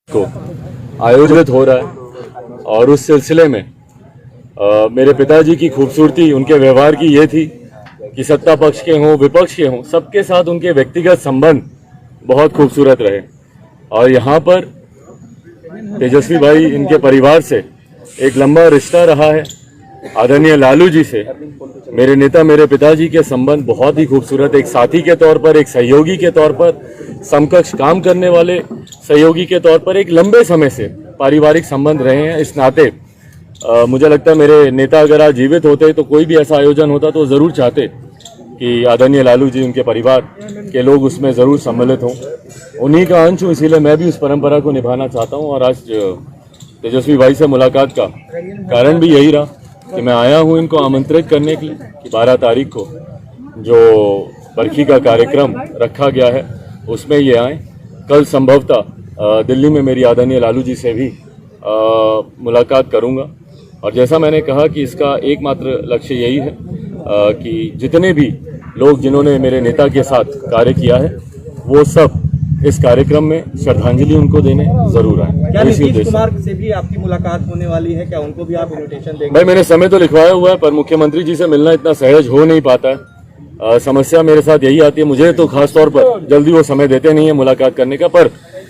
को आयोजित हो रहा है और उस सिलसिले में मेरे पिताजी की खूबसूरती उनके व्यवहार की ये थी कि सत्ता पक्ष के हों विपक्ष के हों सबके साथ उनके व्यक्तिगत संबंध बहुत खूबसूरत रहे। और यहाँ पर तेजस्वी भाई इनके परिवार से एक लंबा रिश्ता रहा है। आदरणीय लालू जी से मेरे नेता मेरे पिताजी के संबंध बहुत ही खूबसूरत, एक साथी के तौर पर, एक सहयोगी के तौर पर, समकक्ष काम करने वाले सहयोगी के तौर पर एक लंबे समय से पारिवारिक संबंध रहे हैं। इस नाते मुझे लगता है मेरे नेता अगर आज जीवित होते तो कोई भी ऐसा आयोजन होता तो जरूर चाहते कि आदरणीय लालू जी उनके परिवार के लोग उसमें जरूर सम्मिलित हों। उन्हीं का अंश हूँ, इसीलिए मैं भी उस परंपरा को निभाना चाहता हूँ। और आज तेजस्वी भाई से मुलाकात का कारण भी यही रहा कि मैं आया हूँ इनको आमंत्रित करने के लिए कि 12 तारीख को जो बरखी का कार्यक्रम रखा गया है उसमें ये आए। कल संभवतः दिल्ली में मेरी आदरणीय लालू जी से भी मुलाकात करूंगा। और जैसा मैंने कहा कि इसका एकमात्र लक्ष्य यही है कि जितने भी लोग जिन्होंने मेरे नेता के साथ कार्य किया है वो सब इस कार्यक्रम में श्रद्धांजलि उनको देने जरूर आए। क्या नीतीश कुमार से भी आपकी मुलाकात होने वाली है? क्या उनको भी आप इन्विटेशन देंगे? भाई मैंने समय तो लिखवाया हुआ है पर मुख्यमंत्री जी से मिलना इतना सहज हो नहीं पाता है। समस्या मेरे साथ यही आती है, मुझे तो खास तौर पर जल्दी वो समय देते नहीं है मुलाकात करने का, पर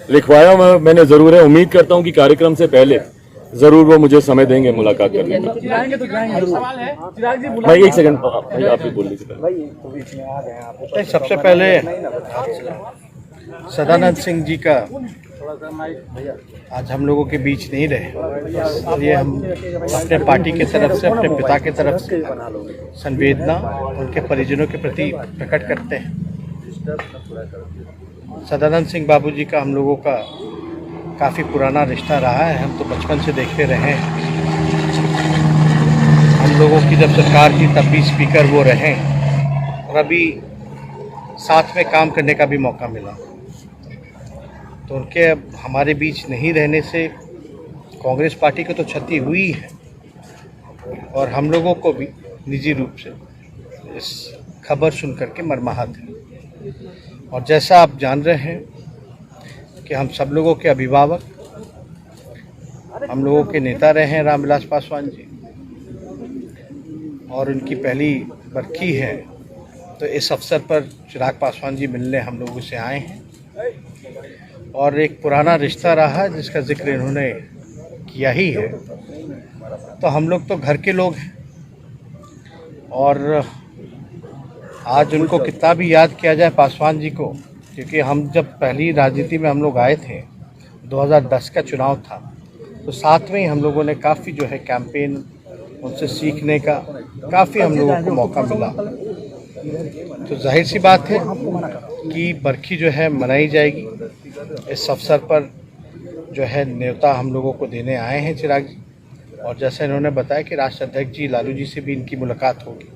लिखवाया मैंने जरूर है। उम्मीद करता हूँ कि कार्यक्रम से पहले जरूर वो मुझे समय देंगे मुलाकात करने का। भाई एक सेकंड भाई आप ही बोल लीजिए। सबसे पहले सदानंद सिंह जी का आज हम लोगों के बीच नहीं रहे, ये हम अपने पार्टी की तरफ से अपने पिता की तरफ से संवेदना उनके परिजनों के प्रति प्रकट करते हैं। सदानंद सिंह बाबूजी का हम लोगों का काफ़ी पुराना रिश्ता रहा है, हम तो बचपन से देखते रहे हैं। हम लोगों की जब सरकार थी तब भी स्पीकर वो रहे और अभी साथ में काम करने का भी मौका मिला। तो उनके अब हमारे बीच नहीं रहने से कांग्रेस पार्टी को तो क्षति हुई है और हम लोगों को भी निजी रूप से इस खबर सुन करके मर्माहत है। और जैसा आप जान रहे हैं कि हम सब लोगों के अभिभावक, हम लोगों के नेता रहे हैं रामविलास पासवान जी, और उनकी पहली बरखी है तो इस अवसर पर चिराग पासवान जी मिलने हम लोगों से आए हैं। और एक पुराना रिश्ता रहा जिसका जिक्र इन्होंने किया ही है, तो हम लोग तो घर के लोग हैं और आज उनको कितना भी याद किया जाए पासवान जी को, क्योंकि हम जब पहली राजनीति में हम लोग आए थे 2010 का चुनाव था तो साथ में ही हम लोगों ने काफ़ी जो है कैंपेन उनसे सीखने का काफ़ी हम लोगों को मौका मिला। तो जाहिर सी बात है कि बरखी जो है मनाई जाएगी। इस अवसर पर जो है न्योता हम लोगों को देने आए हैं चिराग जी, और जैसे इन्होंने बताया कि राष्ट्रीय अध्यक्ष जी लालू जी से भी इनकी मुलाकात होगी।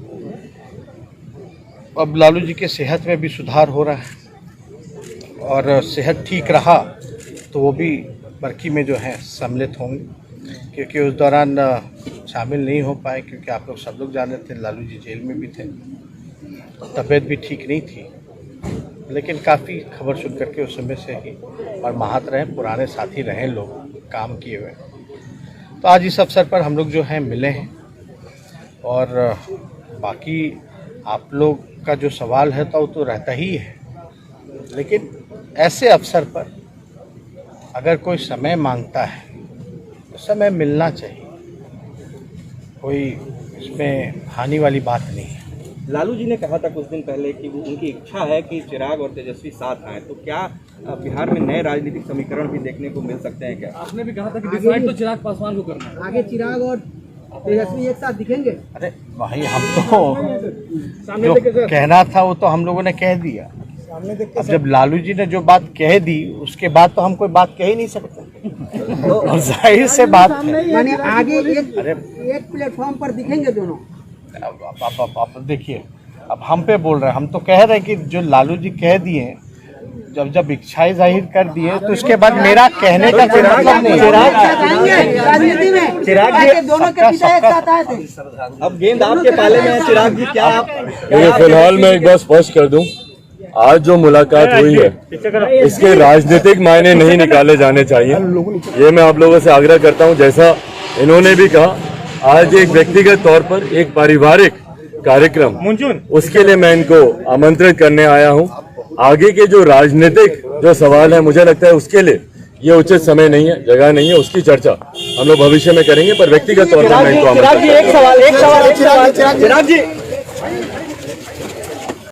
अब लालू जी के सेहत में भी सुधार हो रहा है और सेहत ठीक रहा तो वो भी बरखी में जो है सम्मिलित होंगे, क्योंकि उस दौरान शामिल नहीं हो पाए क्योंकि आप लोग सब लोग जाने थे लालू जी जेल में भी थे, तबीयत भी ठीक नहीं थी। लेकिन काफ़ी खबर सुन करके उस समय से ही और महत रहे, पुराने साथी रहे लोग काम किए हुए। तो आज इस अवसर पर हम लोग जो हैं मिले हैं। और बाकी आप लोग का जो सवाल है तो वो तो रहता ही है, लेकिन ऐसे अवसर पर अगर कोई समय मांगता है तो समय मिलना चाहिए, कोई इसमें हानि वाली बात नहीं है। लालू जी ने कहा था कुछ दिन पहले कि वो उनकी इच्छा है कि चिराग और तेजस्वी साथ आए, तो क्या बिहार में नए राजनीतिक समीकरण भी देखने को मिल सकते हैं? क्या आपने भी कहा था कि डिसाइड तो चिराग पासवान को करना है, आगे चिराग और तेजस्वी एक साथ दिखेंगे? अरे भाई हम तो जो कहना था वो तो हम लोगों ने कह दिया। अब जब लालू जी ने जो बात कह दी उसके बाद तो हम कोई बात कह ही नहीं सकते और जाहिर से बात है यानी आगे एक प्लेटफॉर्म पर दिखेंगे दोनों। आप देखिए, अब हम पे बोल रहे हैं, हम तो कह रहे हैं कि जो लालू जी कह दिए, जब इच्छाएं जाहिर कर दिए तो उसके बाद मेरा कहने का कोई मतलब नहीं है। चिराग जी दोनों के पिता एक साथ आए थे, अब गेंद आपके पाले में है चिराग जी, क्या आप? फिलहाल मैं एक बार स्पष्ट कर दूं, आज जो मुलाकात हुई है इसके राजनीतिक मायने नहीं निकाले जाने चाहिए। ये मैं आप लोगों से आग्रह करता हूं, जैसा इन्होंने भी कहा, आज एक व्यक्तिगत तौर पर एक पारिवारिक कार्यक्रम, उसके लिए मैं इनको आमंत्रित करने आया हूं। आगे के जो राजनीतिक जो सवाल है, मुझे लगता है उसके लिए ये उचित समय नहीं है, जगह नहीं है, उसकी चर्चा हम लोग भविष्य में करेंगे। पर व्यक्तिगत तौर पर मैं इनको आमंत्रित एक सवाल चिराग जी